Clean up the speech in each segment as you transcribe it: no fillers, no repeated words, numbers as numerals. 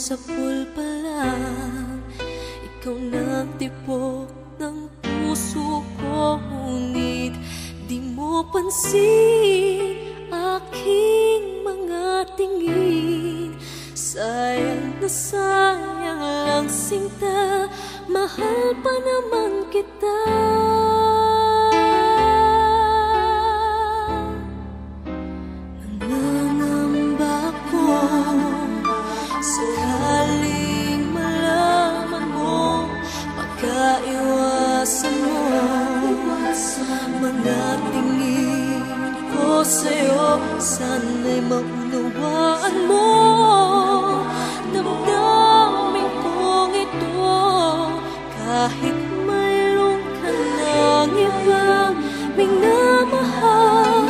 sapul pa lang, ikaw nagtibok ng puso ko. Ngunit di mo pansin aking mga tingin. Sayang na sayang lang sinta, mahal pa naman kita. Nangangamba ko sakaling malaman mo, pagkaiwasan mo mga tingin ko sa'yo. Sana'y maunawaan mo damdamin kong ito. Kahit mayroon ka ng ibang minamahal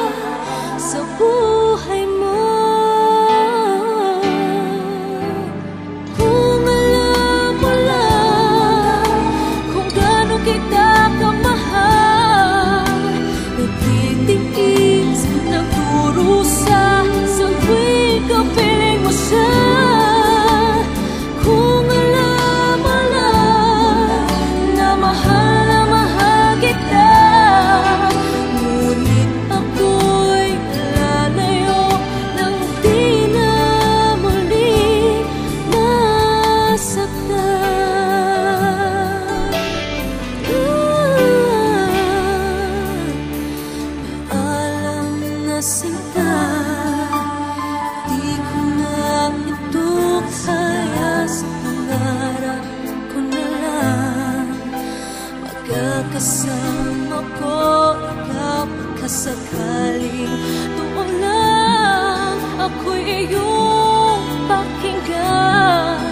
sa buhay mo, kung alam mo lang kung gaano kita kamahal, nagtitingin nagdurusa sa tuwing kapiling mo siya. Kung alam mo lang na mahal kita, ngunit ako'y lalayo nang di na muli masaktan. Paalam na sinta, di ko na ito kaya. Sa pangarap ko na lang magkakasama ko ikaw. Pagkasakaling doon lang ako'y iyong pakinggan.